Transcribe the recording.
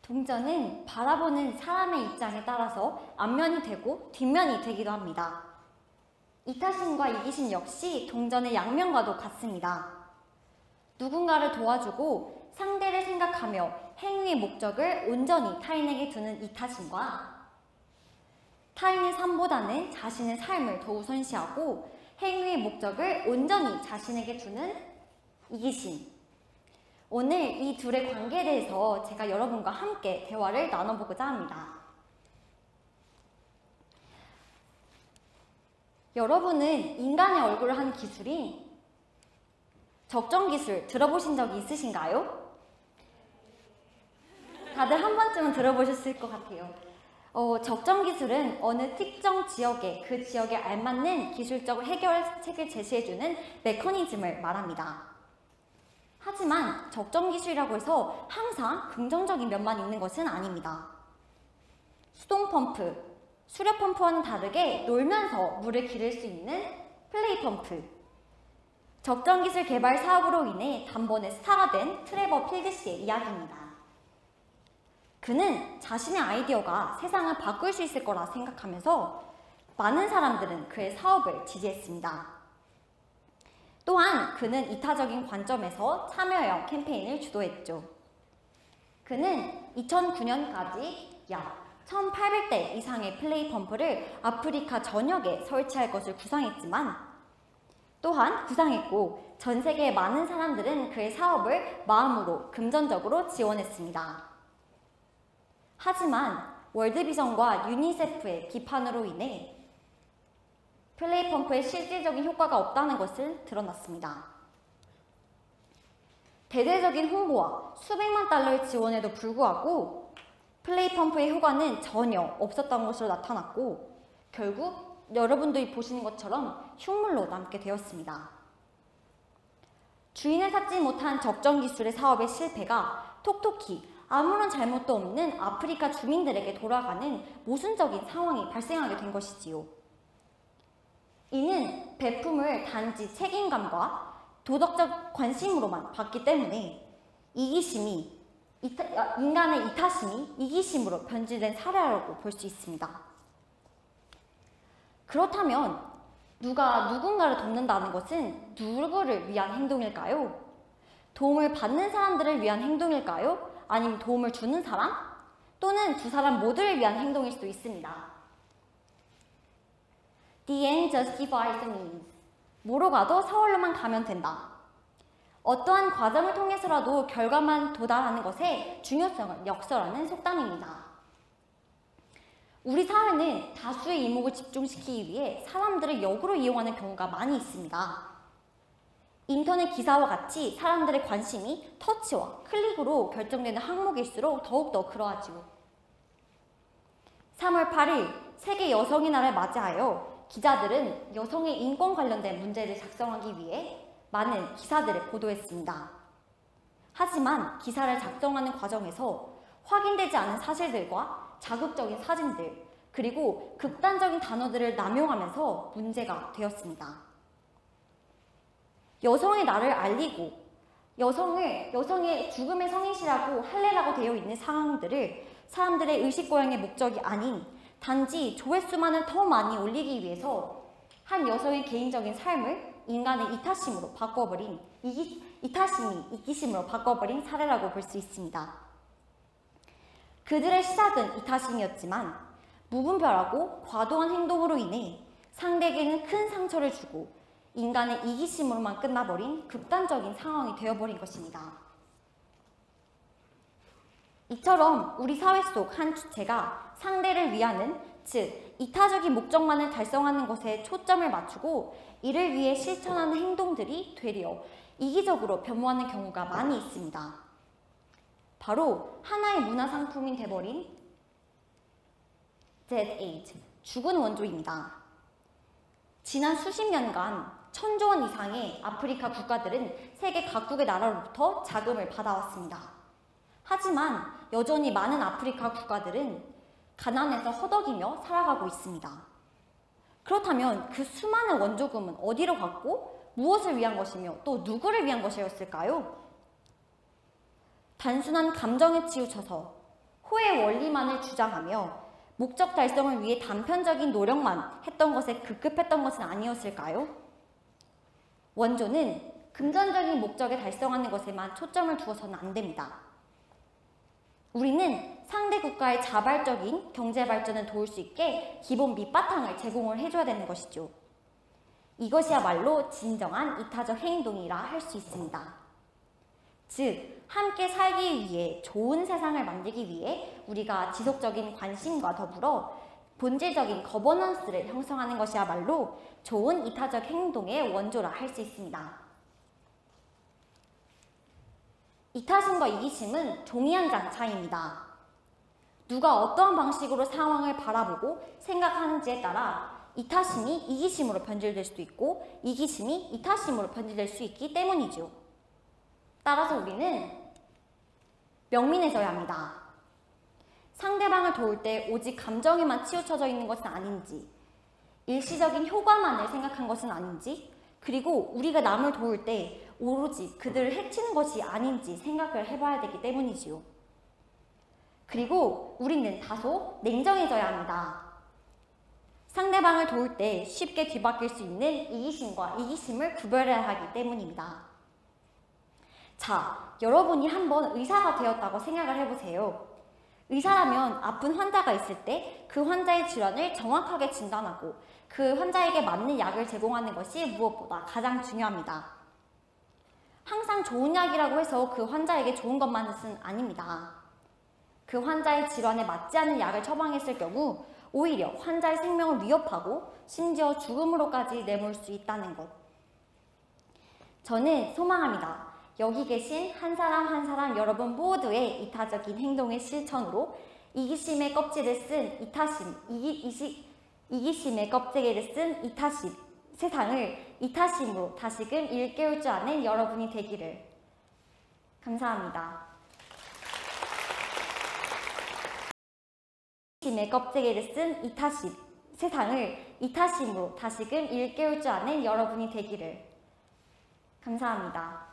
동전은 바라보는 사람의 입장에 따라서 앞면이 되고 뒷면이 되기도 합니다. 이타심과 이기심 역시 동전의 양면과도 같습니다. 누군가를 도와주고 상대를 생각하며 행위의 목적을 온전히 타인에게 두는 이타심과 타인의 삶보다는 자신의 삶을 더 우선시하고 행위의 목적을 온전히 자신에게 두는 이기심. 오늘 이 둘의 관계에 대해서 제가 여러분과 함께 대화를 나눠보고자 합니다. 여러분은 인간의 얼굴을 한 기술인 적정기술 들어보신 적이 있으신가요? 다들 한 번쯤은 들어보셨을 것 같아요. 적정기술은 어느 특정 지역에 그 지역에 알맞는 기술적 해결책을 제시해주는 메커니즘을 말합니다. 하지만 적정기술이라고 해서 항상 긍정적인 면만 있는 것은 아닙니다. 수동펌프, 수력펌프와는 다르게 놀면서 물을 기를 수 있는 플레이펌프, 적정기술 개발 사업으로 인해 단번에 스타가 된 트레버 필드씨의 이야기입니다. 그는 자신의 아이디어가 세상을 바꿀 수 있을 거라 생각하면서 많은 사람들은 그의 사업을 지지했습니다. 또한 그는 이타적인 관점에서 참여형 캠페인을 주도했죠. 그는 2009년까지 약 1800대 이상의 플레이 펌프를 아프리카 전역에 설치할 것을 구상했지만 또한 구상했고 전 세계의 많은 사람들은 그의 사업을 마음으로 금전적으로 지원했습니다. 하지만 월드비전과 유니세프의 비판으로 인해 플레이 펌프의 실질적인 효과가 없다는 것을 드러났습니다. 대대적인 홍보와 수백만 달러의 지원에도 불구하고 플레이 펌프의 효과는 전혀 없었던 것으로 나타났고 결국 여러분들이 보시는 것처럼 흉물로 남게 되었습니다. 주인을 찾지 못한 적정기술의 사업의 실패가 톡톡히 아무런 잘못도 없는 아프리카 주민들에게 돌아가는 모순적인 상황이 발생하게 된 것이지요. 이는 베품을 단지 책임감과 도덕적 관심으로만 봤기 때문에 인간의 이타심이 이기심으로 변질된 사례라고 볼 수 있습니다. 그렇다면 누가 누군가를 돕는다는 것은 누구를 위한 행동일까요? 도움을 받는 사람들을 위한 행동일까요? 아니면 도움을 주는 사람? 또는 두 사람 모두를 위한 행동일 수도 있습니다. The end justifies the means. 뭐로 가도 서울로만 가면 된다. 어떠한 과정을 통해서라도 결과만 도달하는 것의 중요성을 역설하는 속담입니다. 우리 사회는 다수의 이목을 집중시키기 위해 사람들을 역으로 이용하는 경우가 많이 있습니다. 인터넷 기사와 같이 사람들의 관심이 터치와 클릭으로 결정되는 항목일수록 더욱더 그러하지요. 3월 8일 세계 여성의 날을 맞이하여 기자들은 여성의 인권 관련된 문제를 작성하기 위해 많은 기사들을 보도했습니다. 하지만 기사를 작성하는 과정에서 확인되지 않은 사실들과 자극적인 사진들, 그리고 극단적인 단어들을 남용하면서 문제가 되었습니다. 여성의 날을 알리고 여성의 죽음의 성인시라고 할례라고 되어 있는 상황들을 사람들의 의식고양의 목적이 아닌 단지 조회수만을 더 많이 올리기 위해서 한 여성의 개인적인 삶을 인간의 이타심으로 바꿔버린 이타심이 이기심으로 바꿔버린 사례라고 볼 수 있습니다. 그들의 시작은 이타심이었지만 무분별하고 과도한 행동으로 인해 상대에게는 큰 상처를 주고 인간의 이기심으로만 끝나버린 극단적인 상황이 되어버린 것입니다. 이처럼 우리 사회 속 한 주체가 상대를 위하는, 즉 이타적인 목적만을 달성하는 것에 초점을 맞추고 이를 위해 실천하는 행동들이 되려 이기적으로 변모하는 경우가 많이 있습니다. 바로 하나의 문화상품이 돼버린 Dead Age, 죽은 원조입니다. 지난 수십 년간 1000조 원 이상의 아프리카 국가들은 세계 각국의 나라로부터 자금을 받아왔습니다. 하지만 여전히 많은 아프리카 국가들은 가난해서 허덕이며 살아가고 있습니다. 그렇다면 그 수많은 원조금은 어디로 갔고 무엇을 위한 것이며 또 누구를 위한 것이었을까요? 단순한 감정에 치우쳐서 호의 원리만을 주장하며 목적 달성을 위해 단편적인 노력만 했던 것에 급급했던 것은 아니었을까요? 원조는 금전적인 목적에 달성하는 것에만 초점을 두어서는 안 됩니다. 우리는 상대 국가의 자발적인 경제 발전을 도울 수 있게 기본 밑바탕을 제공을 해줘야 되는 것이죠. 이것이야말로 진정한 이타적 행동이라 할 수 있습니다. 즉, 함께 살기 위해 좋은 세상을 만들기 위해 우리가 지속적인 관심과 더불어 본질적인 거버넌스를 형성하는 것이야말로 좋은 이타적 행동의 원조라 할 수 있습니다. 이타심과 이기심은 종이 한 장 차이입니다. 누가 어떠한 방식으로 상황을 바라보고 생각하는지에 따라 이타심이 이기심으로 변질될 수도 있고 이기심이 이타심으로 변질될 수 있기 때문이죠. 따라서 우리는 명민해져야 합니다. 상대방을 도울 때 오직 감정에만 치우쳐져 있는 것은 아닌지, 일시적인 효과만을 생각한 것은 아닌지, 그리고 우리가 남을 도울 때 오로지 그들을 해치는 것이 아닌지 생각을 해봐야 되기 때문이지요. 그리고 우리는 다소 냉정해져야 합니다. 상대방을 도울 때 쉽게 뒤바뀔 수 있는 이기심과 이기심을 구별해야 하기 때문입니다. 자, 여러분이 한번 의사가 되었다고 생각을 해보세요. 의사라면 아픈 환자가 있을 때 그 환자의 질환을 정확하게 진단하고 그 환자에게 맞는 약을 제공하는 것이 무엇보다 가장 중요합니다. 항상 좋은 약이라고 해서 그 환자에게 좋은 것만은 아닙니다. 그 환자의 질환에 맞지 않는 약을 처방했을 경우 오히려 환자의 생명을 위협하고 심지어 죽음으로까지 내몰 수 있다는 것. 저는 소망합니다. 여기 계신 한 사람 한 사람 여러분 모두의 이타적인 행동의 실천으로 이기심의 껍질을 쓴 이타심, 이기심의 껍데기를 쓴 이타심, 세상을 이타심으로 다시금 일깨울 줄 아는 여러분이 되기를. 감사합니다. 이기심의 껍데기를 쓴 이타심, 세상을 이타심으로 다시금 일깨울 줄 아는 여러분이 되기를. 감사합니다.